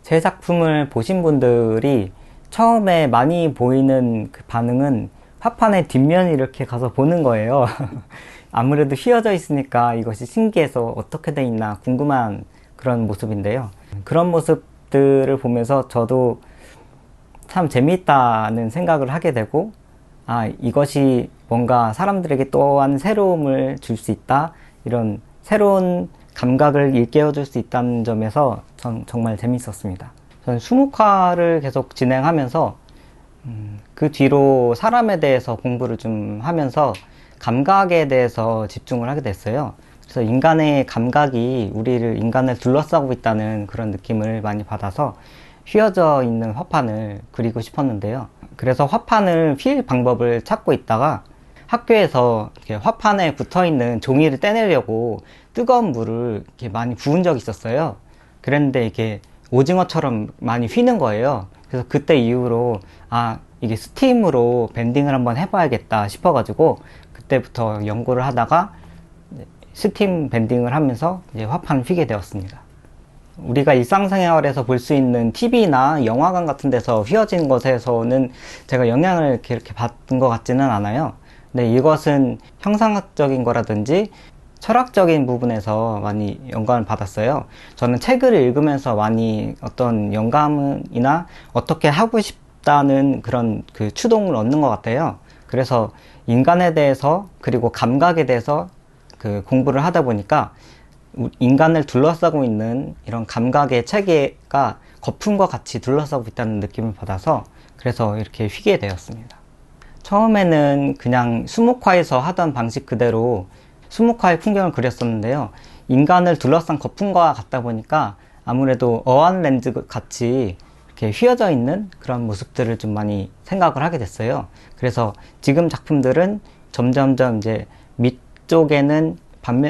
제 작품을 보신 분들이 처음에 많이 보이는 그 반응은 화판의 뒷면을 이렇게 가서 보는 거예요. 아무래도 휘어져 있으니까 이것이 신기해서 어떻게 돼 있나 궁금한 그런 모습인데요. 그런 모습들을 보면서 저도 참 재미있다는 생각을 하게 되고, 이것이 뭔가 사람들에게 또한 새로움을 줄 수 있다, 이런 새로운 감각을 일깨워줄 수 있다는 점에서 전 정말 재밌었습니다. 저는 수묵화를 계속 진행하면서 그 뒤로 사람에 대해서 공부를 좀 하면서 감각에 대해서 집중을 하게 됐어요. 그래서 인간의 감각이 인간을 둘러싸고 있다는 그런 느낌을 많이 받아서 휘어져 있는 화판을 그리고 싶었는데요. 그래서 화판을 휠 방법을 찾고 있다가 학교에서 이렇게 화판에 붙어 있는 종이를 떼내려고 뜨거운 물을 이렇게 많이 부은 적이 있었어요. 그랬는데 이게 오징어처럼 많이 휘는 거예요. 그래서 그때 이후로 이게 스팀으로 밴딩을 한번 해봐야겠다 싶어가지고 그때부터 연구를 하다가 스팀 밴딩을 하면서 이제 화판을 휘게 되었습니다. 우리가 일상생활에서 볼 수 있는 TV나 영화관 같은 데서 휘어진 것에서는 제가 영향을 이렇게 받은 것 같지는 않아요. 근데 이것은 형상학적인 거라든지 철학적인 부분에서 많이 영감을 받았어요. 저는 책을 읽으면서 많이 어떤 영감이나 어떻게 하고 싶다는 그런 그 추동을 얻는 것 같아요. 그래서 인간에 대해서 그리고 감각에 대해서 그 공부를 하다 보니까 인간을 둘러싸고 있는 이런 감각의 체계가 거품과 같이 둘러싸고 있다는 느낌을 받아서 그래서 이렇게 휘게 되었습니다. 처음에는 그냥 수묵화에서 하던 방식 그대로 수묵화의 풍경을 그렸었는데요. 인간을 둘러싼 거품과 같다 보니까 아무래도 어안 렌즈 같이 이렇게 휘어져 있는 그런 모습들을 좀 많이 생각을 하게 됐어요. 그래서 지금 작품들은 점점점 이제 밑쪽에는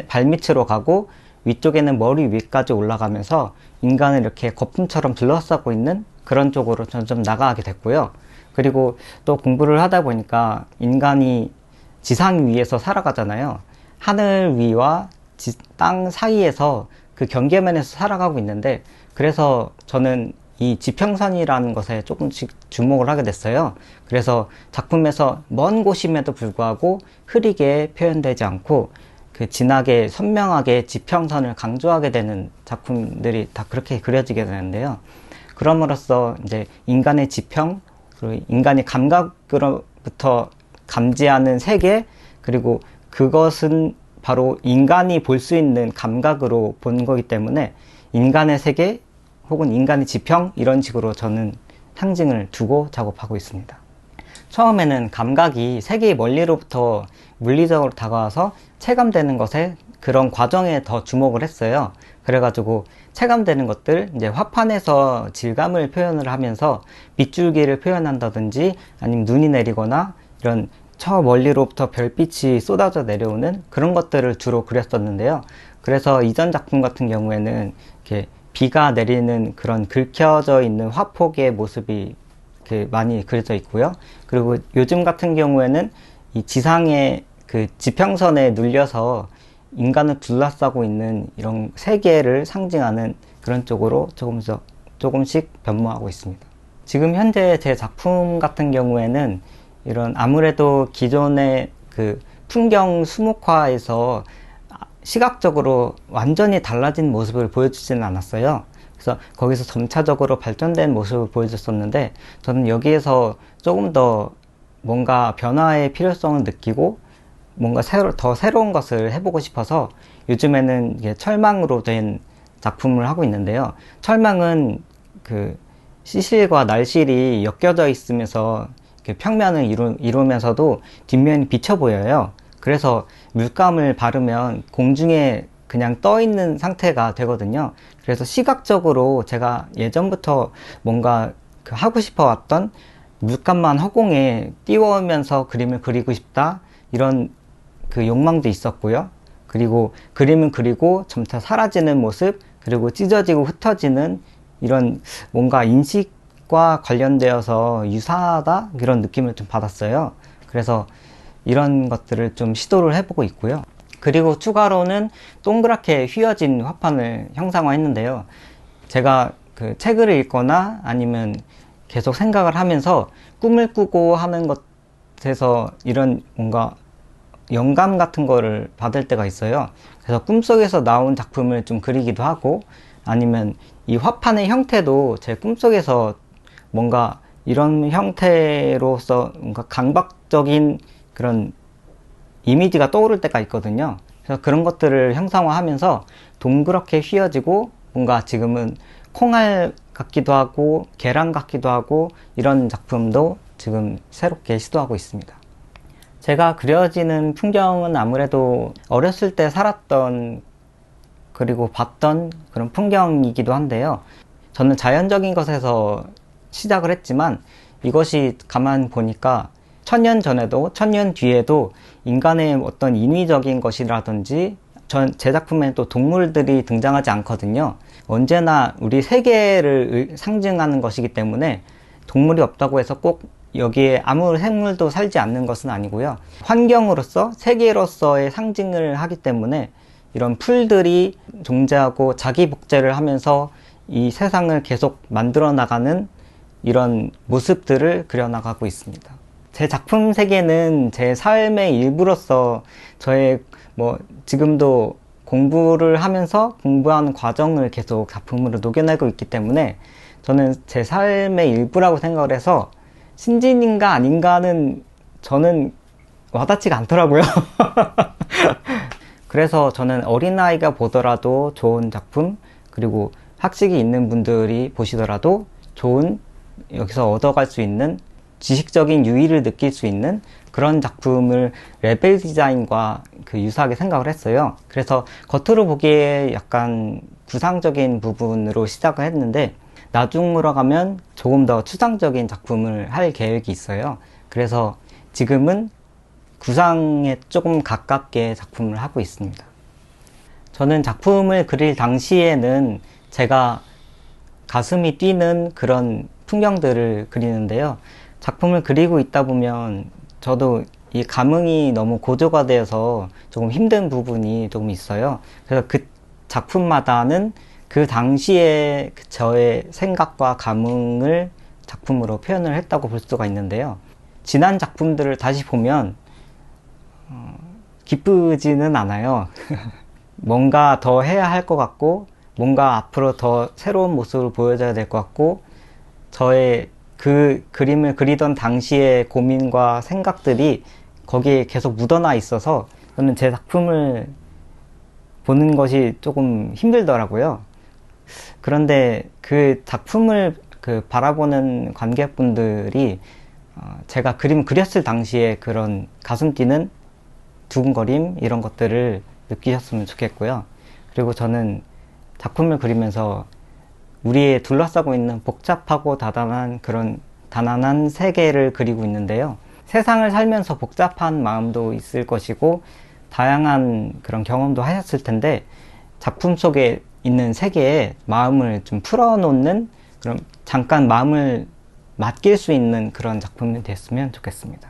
발밑으로 가고 위쪽에는 머리 위까지 올라가면서 인간을 이렇게 거품처럼 둘러싸고 있는 그런 쪽으로 점점 나가게 됐고요. 그리고 또 공부를 하다 보니까 인간이 지상 위에서 살아가잖아요. 하늘 위와 땅 사이에서 그 경계면에서 살아가고 있는데, 그래서 저는 이 지평선이라는 것에 조금씩 주목을 하게 됐어요. 그래서 작품에서 먼 곳임에도 불구하고 흐리게 표현되지 않고 그 진하게 선명하게 지평선을 강조하게 되는 작품들이 다 그렇게 그려지게 되는데요. 그럼으로써 이제 인간의 지평, 그리고 인간의 감각으로부터 감지하는 세계, 그리고 그것은 바로 인간이 볼 수 있는 감각으로 본 거기 때문에 인간의 세계 혹은 인간의 지평, 이런 식으로 저는 상징을 두고 작업하고 있습니다. 처음에는 감각이 세계의 멀리로부터 물리적으로 다가와서 체감되는 것에, 그런 과정에 더 주목을 했어요. 그래가지고 체감되는 것들, 이제 화판에서 질감을 표현을 하면서 빗줄기를 표현한다든지 아니면 눈이 내리거나 이런 저 멀리로부터 별빛이 쏟아져 내려오는 그런 것들을 주로 그렸었는데요. 그래서 이전 작품 같은 경우에는 이렇게 비가 내리는 그런 긁혀져 있는 화폭의 모습이 이렇게 많이 그려져 있고요. 그리고 요즘 같은 경우에는 이 지상의 그 지평선에 눌려서 인간을 둘러싸고 있는 이런 세계를 상징하는 그런 쪽으로 조금씩 변모하고 있습니다. 지금 현재 제 작품 같은 경우에는 이런 아무래도 기존의 그 풍경 수묵화에서 시각적으로 완전히 달라진 모습을 보여주지는 않았어요. 그래서 거기서 점차적으로 발전된 모습을 보여줬었는데, 저는 여기에서 조금 더 뭔가 변화의 필요성을 느끼고 뭔가 더 새로운 것을 해보고 싶어서 요즘에는 이게 철망으로 된 작품을 하고 있는데요. 철망은 그 시실과 날실이 엮여져 있으면서 평면을 이루면서도 뒷면이 비쳐 보여요. 그래서 물감을 바르면 공중에 그냥 떠 있는 상태가 되거든요. 그래서 시각적으로 제가 예전부터 뭔가 하고 싶어 왔던 물감만 허공에 띄워오면서 그림을 그리고 싶다, 이런 그 욕망도 있었고요. 그리고 그림은 그리고 점차 사라지는 모습, 그리고 찢어지고 흩어지는 이런 뭔가 인식과 관련되어서 유사하다, 이런 느낌을 좀 받았어요. 그래서 이런 것들을 좀 시도를 해보고 있고요. 그리고 추가로는 동그랗게 휘어진 화판을 형상화했는데요. 제가 그 책을 읽거나 아니면 계속 생각을 하면서 꿈을 꾸고 하는 것에서 이런 뭔가 영감 같은 거를 받을 때가 있어요. 그래서 꿈속에서 나온 작품을 좀 그리기도 하고, 아니면 이 화판의 형태도 제 꿈속에서 뭔가 이런 형태로서 뭔가 강박적인 그런 이미지가 떠오를 때가 있거든요. 그래서 그런 것들을 형상화하면서 동그랗게 휘어지고 뭔가 지금은 콩알 같기도 하고 계란 같기도 하고 이런 작품도 지금 새롭게 시도하고 있습니다. 제가 그려지는 풍경은 아무래도 어렸을 때 살았던 그리고 봤던 그런 풍경이기도 한데요. 저는 자연적인 것에서 시작을 했지만 이것이 가만 보니까 1000년 전에도 1000년 뒤에도 인간의 어떤 인위적인 것이라든지 제 작품에는 또 동물들이 등장하지 않거든요. 언제나 우리 세계를 상징하는 것이기 때문에 동물이 없다고 해서 꼭 여기에 아무 생물도 살지 않는 것은 아니고요. 환경으로서 세계로서의 상징을 하기 때문에 이런 풀들이 존재하고 자기 복제를 하면서 이 세상을 계속 만들어 나가는 이런 모습들을 그려나가고 있습니다. 제 작품 세계는 제 삶의 일부로서 저의 지금도 공부를 하면서 공부하는 과정을 계속 작품으로 녹여내고 있기 때문에 저는 제 삶의 일부라고 생각을 해서 신진인가 아닌가는 저는 와닿지가 않더라고요. 그래서 저는 어린아이가 보더라도 좋은 작품, 그리고 학식이 있는 분들이 보시더라도 좋은, 여기서 얻어갈 수 있는 지식적인 유의를 느낄 수 있는 그런 작품을 레벨 디자인과 유사하게 생각을 했어요. 그래서 겉으로 보기에 약간 구상적인 부분으로 시작을 했는데 나중으로 가면 조금 더 추상적인 작품을 할 계획이 있어요. 그래서 지금은 구상에 조금 가깝게 작품을 하고 있습니다. 저는 작품을 그릴 당시에는 제가 가슴이 뛰는 그런 풍경들을 그리는데요. 작품을 그리고 있다 보면 저도 이 감흥이 너무 고조가 되어서 조금 힘든 부분이 조금 있어요. 그래서 그 작품마다는 그 당시에 저의 생각과 감흥을 작품으로 표현을 했다고 볼 수가 있는데요. 지난 작품들을 다시 보면 기쁘지는 않아요. 뭔가 더 해야 할 것 같고, 뭔가 앞으로 더 새로운 모습을 보여줘야 될 것 같고, 저의 그 그림을 그리던 당시의 고민과 생각들이 거기에 계속 묻어나 있어서 저는 제 작품을 보는 것이 조금 힘들더라고요. 그런데 그 작품을 바라보는 관객분들이 제가 그림 그렸을 당시에 그런 가슴 뛰는 두근거림 이런 것들을 느끼셨으면 좋겠고요. 그리고 저는 작품을 그리면서 우리의 둘러싸고 있는 복잡하고 다단한 그런 가난한 세계를 그리고 있는데요. 세상을 살면서 복잡한 마음도 있을 것이고 다양한 그런 경험도 하셨을 텐데 작품 속에 있는 세계에 마음을 좀 풀어놓는, 그런 잠깐 마음을 맡길 수 있는 그런 작품이 됐으면 좋겠습니다.